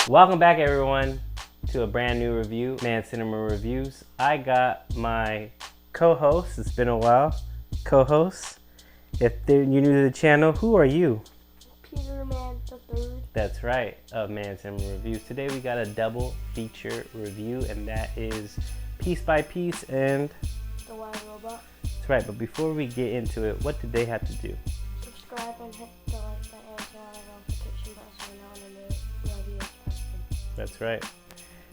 Welcome back, everyone, to a brand new review, Man Cinema Reviews. I got my co-host, it's been a while, co-host. If you're new to the channel, who are you? Peter Man the Third. That's right, of Man Cinema Reviews. Today we got a double feature review, and that is Piece by Piece and The Wild Robot. That's right, but before we get into it, what did they have to do? Subscribe and hit the like button and turn on the notification bell so you know when the review is posted. That's right.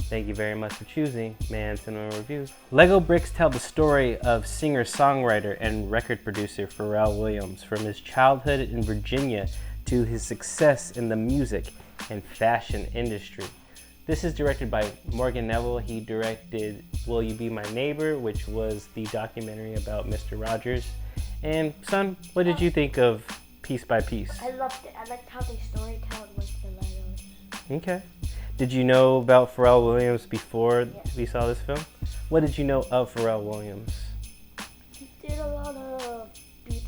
Thank you very much for choosing Man Cinema Reviews. Lego bricks tell the story of singer-songwriter and record producer Pharrell Williams, from his childhood in Virginia to his success in the music and fashion industry. This is directed by Morgan Neville. He directed Will You Be My Neighbor, which was the documentary about Mr. Rogers. And son, what did you think of Piece by Piece? I loved it. I liked how they storytelled with the Legos. Okay. Did you know about Pharrell Williams before we saw this film? What did you know of Pharrell Williams? He did a lot of beats.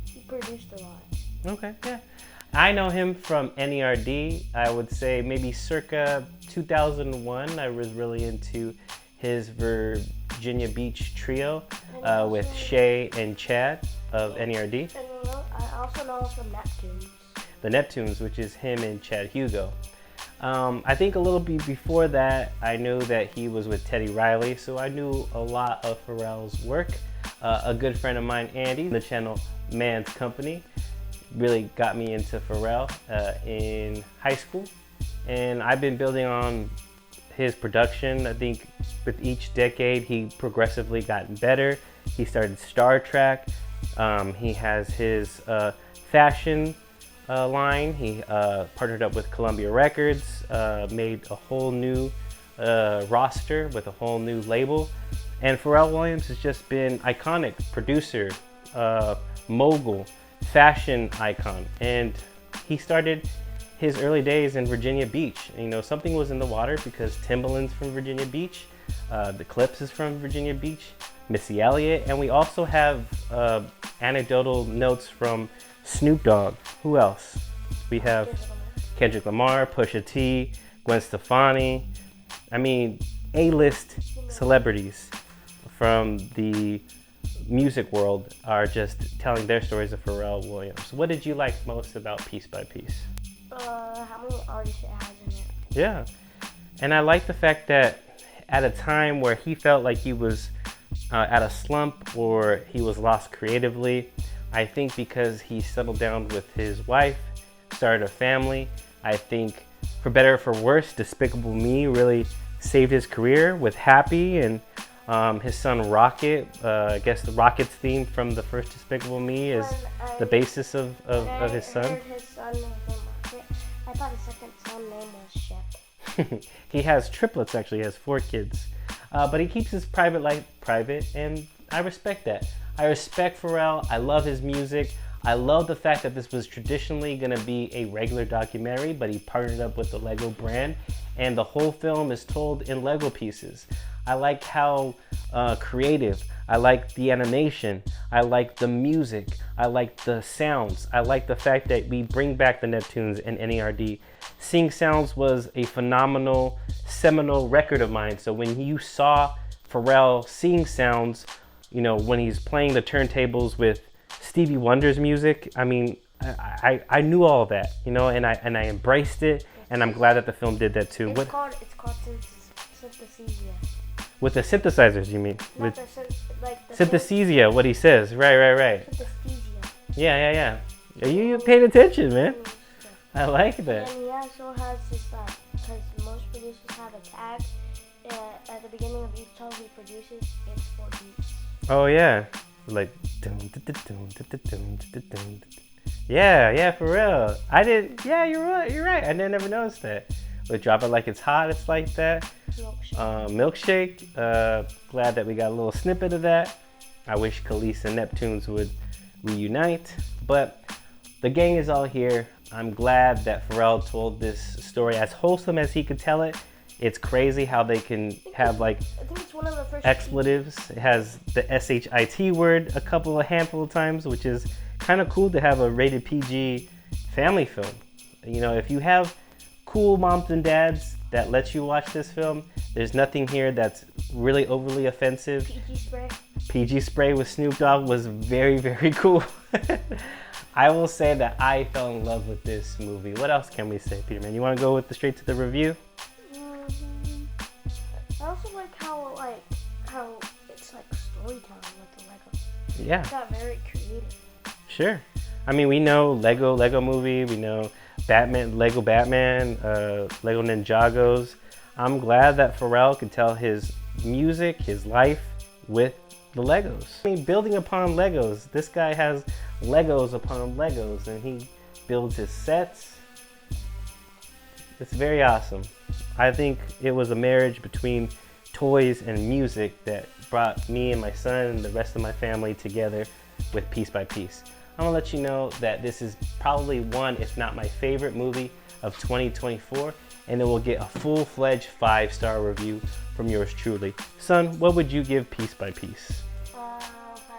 He produced a lot. Okay, yeah. I know him from NERD. I would say maybe circa 2001. I was really into his Virginia Beach trio with Shay and Chad of NERD. And I also know him from Neptunes. The Neptunes, which is him and Chad Hugo. I think a little bit before that, I knew that he was with Teddy Riley, so I knew a lot of Pharrell's work. A good friend of mine, Andy, the channel Mann's Company, really got me into Pharrell in high school, and I've been building on his production. I think with each decade, he progressively gotten better. He started Star Trek. He has his fashion line. He partnered up with Columbia Records, made a whole new roster with a whole new label. And Pharrell Williams has just been iconic producer, mogul, fashion icon. And he started his early days in Virginia Beach. You know, something was in the water because Timbaland's from Virginia Beach, the Clips is from Virginia Beach, Missy Elliott, and we also have anecdotal notes from Snoop Dogg. Who else? We have Kendrick Lamar, Pusha T, Gwen Stefani. I mean, A-list celebrities from the music world are just telling their stories of Pharrell Williams. What did you like most about Piece by Piece? How many artists it has in it. Yeah, and I like the fact that at a time where he felt like he was at a slump or he was lost creatively, I think because he settled down with his wife, started a family, I think for better or for worse, Despicable Me really saved his career with Happy, and his son Rocket. I guess the Rocket's theme from the first Despicable Me is the basis of his son. His son named Rocket. I thought his second son name was Shep. He has triplets, actually. He has 4 kids. But he keeps his private life private, and I respect that. I respect Pharrell. I love his music. I love the fact that this was traditionally going to be a regular documentary, but he partnered up with the Lego brand, and the whole film is told in Lego pieces. I like how creative. I like the animation. I like the music. I like the sounds. I like the fact that we bring back the Neptunes and NERD. Sing Sounds was a phenomenal, seminal record of mine. So when you saw Pharrell Sing Sounds, you know, when he's playing the turntables with Stevie Wonder's music, I mean, I knew all of that, you know, and I embraced it, and I'm glad that the film did that too. It's called synthesia. With the synthesizers, you mean? Not With the synthesia, what he says. Right. Synesthesia. Yeah. You paid attention, man. I like that. And he also has this, because most producers have a tag at the beginning of each song he produces, it's 4 beats. Oh yeah, like yeah, for real. I did. Yeah, you're right. I never noticed that. But Drop It Like It's Hot, it's like that. Milkshake. Glad that we got a little snippet of that. I wish Khalees and Neptunes would reunite, but the gang is all here. I'm glad that Pharrell told this story as wholesome as he could tell it. It's crazy how they can have like I think it's one of the first expletives. It has the SHIT word a handful of times, which is kind of cool to have a rated PG family film. You know, if you have cool moms and dads that let you watch this film. There's nothing here that's really overly offensive. PG spray. PG spray with Snoop Dogg was very, very cool. I will say that I fell in love with this movie. What else can we say, Peter Man? You want to go straight to the review? I also like how it's like storytelling with the Lego. Yeah. It got very creative. Sure. I mean, we know Lego Movie. We know Lego Batman, Lego Ninjagos. I'm glad that Pharrell could tell his music, his life with the Legos. I mean, building upon Legos. This guy has Legos upon Legos, and he builds his sets. It's very awesome. I think it was a marriage between toys and music that brought me and my son and the rest of my family together with Piece by Piece. I'm gonna let you know that this is probably one, if not my favorite movie of 2024, and it will get a full-fledged 5-star review from yours truly. Son, what would you give Piece by Piece? 5 out of 5.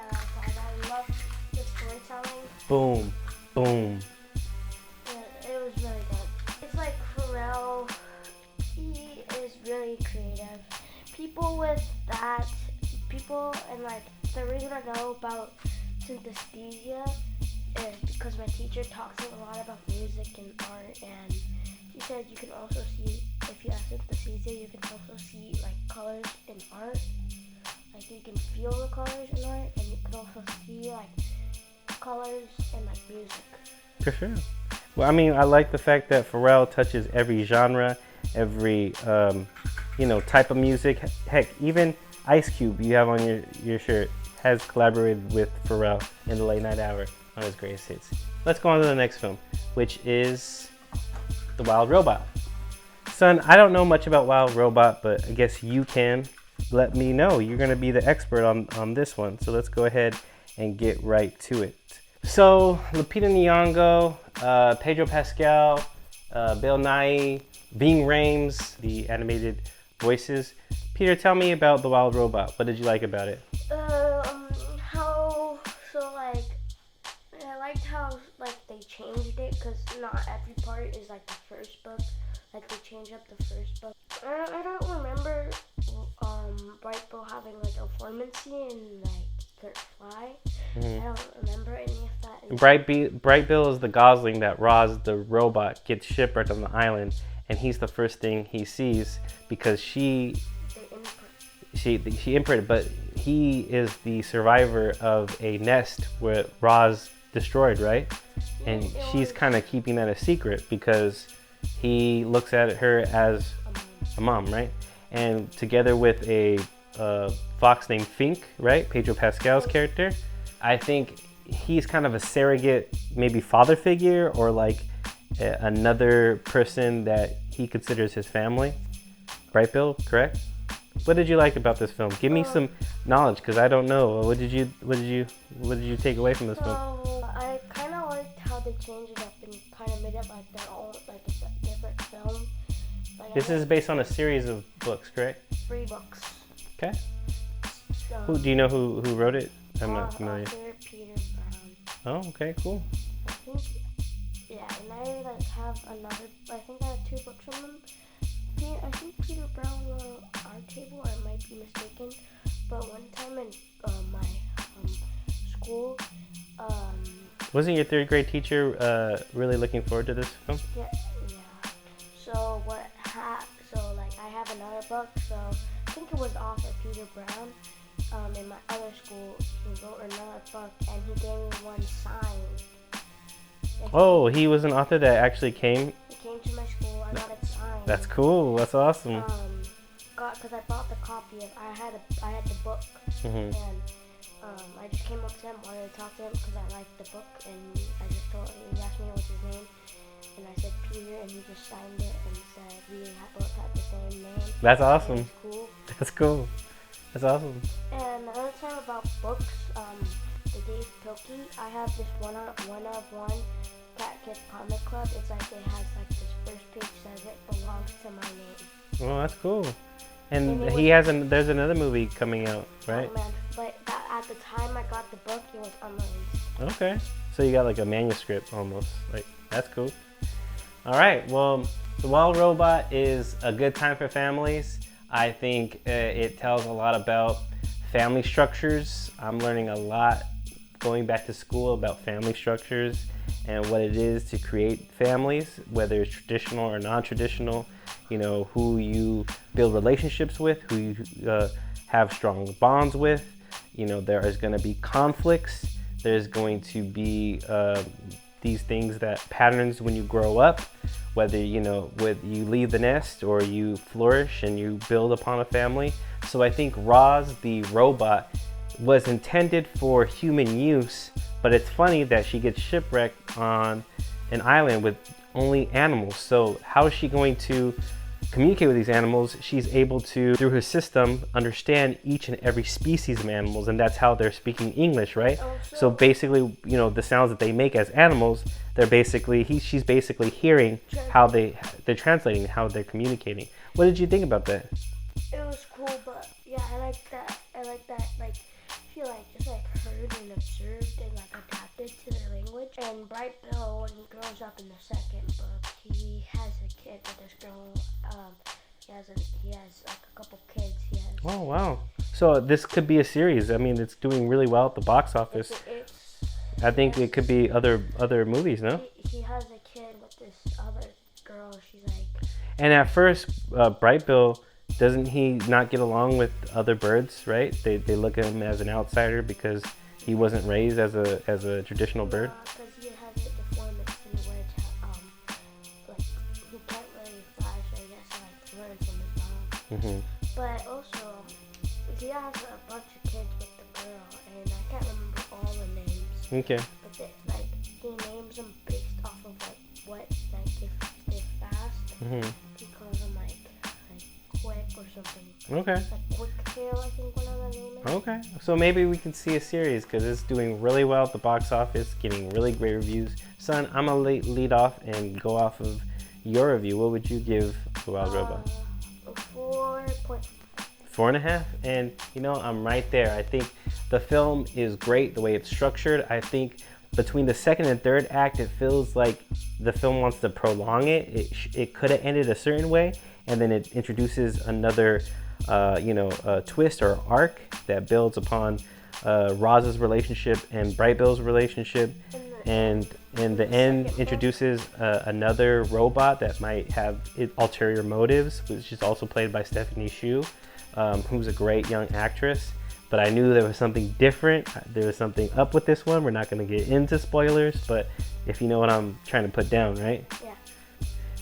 I love the storytelling. Boom, boom. It was really good. It's like Pharrell, he is really creative. People and like the reason I know about synesthesia is because my teacher talks a lot about music and art, and she said you can also see, if you have synesthesia, you can also see like colors in art. Like you can feel the colors in art, and you can also see like colors in like music. For sure. Well, I mean, I like the fact that Pharrell touches every genre, every type of music. Heck, even Ice Cube you have on your shirt has collaborated with Pharrell in the late night hour on his greatest hits. Let's go on to the next film, which is The Wild Robot. Son, I don't know much about Wild Robot, but I guess you can let me know. You're going to be the expert on this one, so let's go ahead and get right to it. So, Lupita Nyong'o, Pedro Pascal, Bill Nye, Ving Rhames, the animated voices. Peter, tell me about The Wild Robot. What did you like about it? I liked how they changed it, because not every part is like the first book. Like they changed up the first book. I don't remember Bright Bill having like a dormancy and like couldn't fly. I don't remember any of that. Bright Bill is the Gosling that Roz, the robot, gets shipwrecked on the island, and he's the first thing he sees because she imprinted, but he is the survivor of a nest where Roz destroyed, right? And she's kind of keeping that a secret because he looks at her as a mom, right? And together with a fox named Fink, right? Pedro Pascal's character, I think he's kind of a surrogate, maybe father figure, or like another person that he considers his family. Right, Bill? Correct? What did you like about this film? Give me some knowledge, because I don't know. What did you take away from this film? I kind of liked how they changed it up and kind of made it like their own, like it's a different film. This is based on a series of books, correct? 3 books. Okay. Do you know who wrote it? I'm not familiar. Author Peter Brown. Oh, okay, cool. I think, yeah, and I have another. I think I have 2 books from him. I think Peter Brown wrote Our Table. I might be mistaken, but one time in my school. Wasn't your 3rd grade teacher really looking forward to this film? Yeah. So I have another book. So I think it was author Peter Brown. In my other school, he wrote another book, and he gave me one signed. Oh, he was an author that actually came? He came to my school. I got it signed. That's cool. That's awesome. Because I bought the copy of. I had the book, and I just came up to him, wanted to talk to him because I liked the book, and I just told him. He asked me what's his name, and I said Peter, and he just signed it and said we both had the same name. That's awesome. Cool. That's cool. That's awesome. And another time about books, the Dave Pilkey, I have this one of one Cat Kid Comic Club. It's like it has like this first page says it belongs to my name. Oh, that's cool. And there's another movie coming out, right? Oh, man. But at the time I got the book, it was unreleased. Okay. So you got like a manuscript almost. Like, that's cool. All right. Well, The Wild Robot is a good time for families. I think it tells a lot about family structures. I'm learning a lot going back to school about family structures and what it is to create families, whether it's traditional or non-traditional. You know, who you build relationships with, who you have strong bonds with. You know, there is going to be conflicts. There's going to be these things that patterns when you grow up, whether whether you leave the nest or you flourish and you build upon a family. So I think Roz the robot was intended for human use, but it's funny that she gets shipwrecked on an island with only animals. So how is she going to communicate with these animals? She's able to, through her system, understand each and every species of animals, and that's how they're speaking English, right? So basically, the sounds that they make as animals, she's basically hearing how they're translating, how they're communicating. What did you think about that? It was cool, but yeah, I like that. Like she just heard and observed and adapted to their language. And Bright Bill, when he grows up in the second book, he has a kid with this girl. He has a couple kids. Oh wow! So this could be a series. I mean, it's doing really well at the box office. I think it could be other movies, no? He has a kid with this other girl. She's like. And at first, Bright Bill, doesn't he not get along with other birds? Right? They look at him as an outsider because he wasn't raised as a traditional bird. Because he has a deformity in which he can't really fly, so he has to learn from his mom. But also, he has a bunch of kids with the girl, and I can't remember all the names. Okay. But he names them based off of what if they're fast, he calls them quick or something. Okay. Quick Tail, I think one of the names is. Okay. So maybe we can see a series because it's doing really well at the box office, getting really great reviews. Son, I'm gonna lead off and go off of your review. What would you give The Wild Robot? 4.5. And I'm right there. I think the film is great the way it's structured. I think between the second and third act, it feels like the film wants to prolong it. It could have ended a certain way, and then it introduces another twist or arc that builds upon Roz's relationship and Bright Bill's relationship, and in the end introduces another robot that might have ulterior motives, which is also played by Stephanie Hsu, who's a great young actress. But I knew there was something different. There was something up with this one. We're not going to get into spoilers, but if you know what I'm trying to put down, right? Yeah.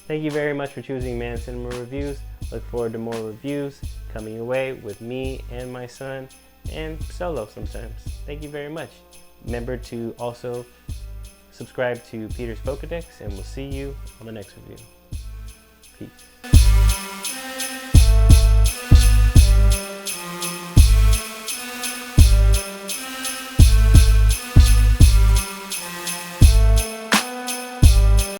Thank you very much for choosing Mann Cinema Reviews. Look forward to more reviews coming your way with me and my son, and solo sometimes. Thank you very much. Remember to also subscribe to Peter's Pokedex, and we'll see you on the next review. Peace.